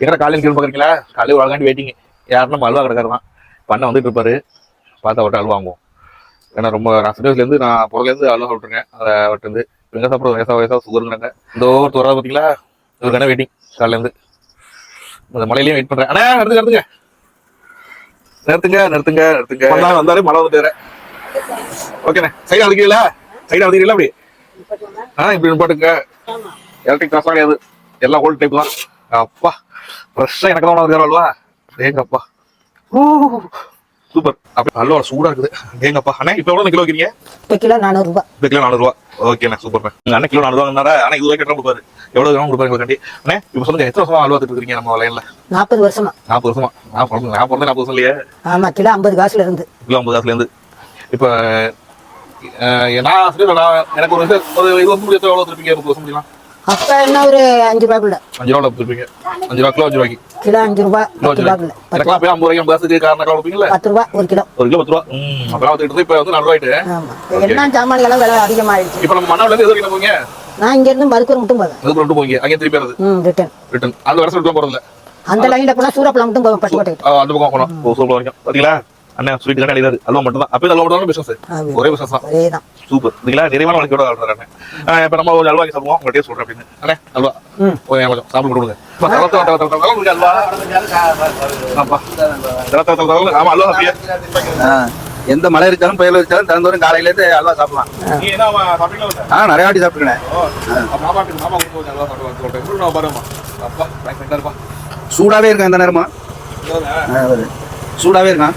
எங்கடா காலையில் கிளம்பி பார்க்குறீங்களா? காலையில் ஒரு ஆளுக்காண்டி வெயிட்டிங். யாருன்னா நம்ம அல்வா கடைக்காரர் தான். பண்ண வந்துட்டு இருப்பாரு. பார்த்து அவர்கிட்ட அல்வா வாங்குவோம். ஏன்னா ரொம்ப நான் சின்ன வயசுலேருந்து நான் பிறகுலேருந்து அல்வா சாப்பிட்ருக்கேன். அதை அவர்கிட்ட எங்கே சாப்பிட்றது வயசாக சுகருங்கிறாங்க. இந்த ஒருத்தர் வராது பார்த்தீங்களா? இவருக்கான வெயிட்டிங் காலையிலேருந்து. இந்த மலையிலையும் வெயிட் பண்ணுறேன். அண்ணா நிறுத்துங்க வந்தாரு மழை வந்துட்டு. ஓகேண்ணே சைடாக அடிக்கிறீங்களா? சைடாக அடிக்கிறீங்களா? அப்படி இப்படி போட்டுங்க. எலக்ட்ரிக் காசெலாம் கிடையாது, எல்லாம் ஓல்டு டைப் தான். அப்பா ஃப்ரெஷ்ஷாக எனக்கு தான் உணவு அல்வா. ஏங்கப்பா சூப்பர். அப்படி அல்வா சூடாக இருக்குது. ஏங்கப்பா அண்ணா இப்போ எவ்வளோ கிலோ வைக்கிறீங்க? இப்போ கிலோ 400 ரூபா. இப்போ கிலோ 400 ரூபா. ஓகேண்ணா சூப்பர். அண்ணா கிலோ 400 ரூபாங்கன்னாரா? ஆனால் இது வரைக்கும் கொடுப்பாரு. எவ்வளோ கிராம் கொடுப்பாரு கண்டி? அண்ணா இப்போ சொல்லுங்க, எத்தனை வருஷமா அல்வா தட்டு இருக்கீங்க நம்ம லைனில்? 40 வருஷமா. 40 வருஷமா? நான் பிறந்து 40 வருஷம் இல்லையே. ஆமாம், கிலோ 50 காசுல இருந்து. கிலோ 50 காசுலேருந்து. இப்போ நான் எனக்கு ஒரு இது வந்து எவ்வளோ திருப்பீங்க? 30 வருஷம் முடியலாம். அப்ப என்ன ஒரு 5 ரூபாய்க்குள்ள. 5 ரூபா கொடுப்பீங்க. 5 ரூபா கிலோ 5 ரூபாய்க்கு. கிலோ 5 ரூபா 10 ரூபாய்க்குள்ள. எனக்குலாம் போய் 50 ரூபாய்க்கு 50 காரணம் கொடுப்பீங்களா? 10 ரூபா ஒரு கிலோ. ஒரு கிலோ 10 ரூபா. அப்பலாம் வந்துட்டு இப்போ வந்து 4 ரூபாய்ட்டு. ஆமா, எல்லா சாமான்களும் விலை அதிகமாயிடுச்சு. இப்போ நம்ம மண்ணாவிலேருந்து எது வரைக்கும் போவீங்க? நான் இங்க இருந்து மதுக்கூர் மட்டும் போவேன். மதுக்கூர் மட்டும் போவீங்க, அங்கே திருப்பி வருது ரிட்டன். அந்த வருஷம் விட்டு போறதில்ல. அந்த லைன்ல போனா சூரப்பலம் மட்டும் போவேன். பட்டுக்கோட்டை அந்த பக்கம் போனோம். சூப்பர் வரைக்கும் பாத்தீங்களா? அண்ணா ஸ்வீட் கடை அடிதாரு. அல்வா மட்டும் தான். அப்போ அல்வா மட்டும் தான் பிசினஸ். ஒரே பிசினஸ் தான். அதேதான். சூப்பர். இதுல நிறைவான வாழ்க்கையோட வாழ்றானே. இப்போ நம்ம ஒரு அல்வா சாப்பிடுவோம். உங்க டேஸ்ட் சொல்றேன் அப்படின்னு. அண்ணே அல்வா கொஞ்சம் சாப்பிட்டு கொடுங்க. அல்வா ஆமா அல்வா சாப்பியா? எந்த மழை இருக்காலும் புயல் இருக்காலும் திறந்தோறும் காலையில இருந்து அல்வா சாப்பிடலாம். நிறைய வாட்டி சாப்பிட்டுருக்கேன். சூடாவே இருக்கும் எந்த நேரமா? சூடாவே இருக்கான்.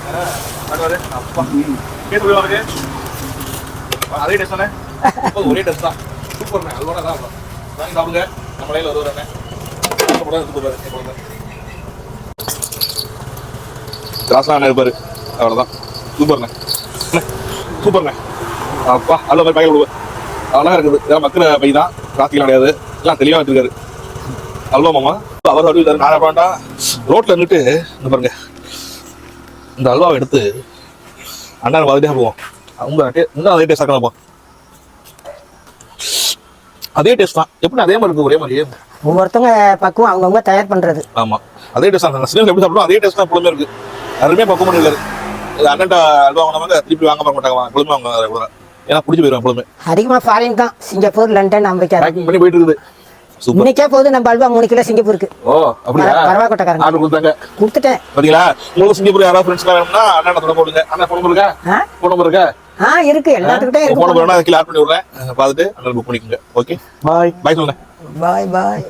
அதே டேஸ்ட் தானே? ஒரே டேஸ்ட் தான். சூப்பர்ண்ணே. அல்வா தான் வாங்கி சாப்பிடுங்க. நம்ம லைனில் வருவாருண்ணே. கிராஸ்லாம் இருப்பாரு. அவ்வளோதான். சூப்பர்ண்ணே. சூப்பர்ண்ணே. அப்பா அல்வா மாதிரி பையன் விடுவேன். அதெல்லாம் இருக்குது. இதெல்லாம் மக்கள் பை தான். ராசிக்கலாம் கிடையாது. எல்லாம் தெளிவாக வச்சிருக்காரு. அல்வா மாமா அவர் சொல்லிட்டாரு. நான் வேண்டாம் ரோட்டில் இருந்துட்டு இந்த பாருங்க இந்த அல்வாவை எடுத்து அண்ணா பார்த்துட்டே போவோம். அவங்க இன்னும் அதே டேஸ்ட் ஆக்கலாம். அதே டேஸ்ட் தான். எப்படி அதே மாதிரி இருக்கு? ஒரே மாதிரியே ஒவ்வொருத்தவங்க பக்குவம் அவங்கவுங்க தயார் பண்றது. ஆமா அதே டேஸ்ட் தான். சின்ன எப்படி சாப்பிடுவோம் அதே டேஸ்ட் தான் எப்பவுமே இருக்கு. யாருமே பக்குவம் பண்ணிருக்காரு. அண்ணன்ட்ட அல்வா வாங்கினவங்க திருப்பி வாங்க மாட்டாங்க. எப்பவுமே அவங்க ஏன்னா பிடிச்சி போயிடும். எப்பவுமே அதிகமாக ஃபாரின் தான். சிங்கப்பூர், லண்டன், அமெரிக்கா பண்ணி போயிட்டு இருக்குது. இன்னைக்கே போகுது நம்ம அல்வா 3 கிலோ சிங்கப்பூருக்கு. ஓ அப்படியா? பரவாக்கொட்டக்காரங்க ஆர்டர் கொடுத்தாங்க. கொடுத்துட்டேன். பாத்தீங்களா? உங்களுக்கு சிங்கப்பூர் யாராவது ஃப்ரெண்ட்ஸ்லாம் வேணும்னா அண்ணன் தொடர்பு கொள்ளுங்க. அண்ணன் ஃபோன் இருக்கா? ஃபோன் நம்பர் இருக்கா? இருக்கு. எல்லாத்துக்கிட்டே இருக்கு. ஃபோன் நம்பர் வேணா கீழ ஆட் பண்ணி விடுறேன். பார்த்துட்டு அண்ணன் புக் பண்ணிக்கோங்க. Okay bye. பாய் சொல்லுங்க. பாய் பாய்.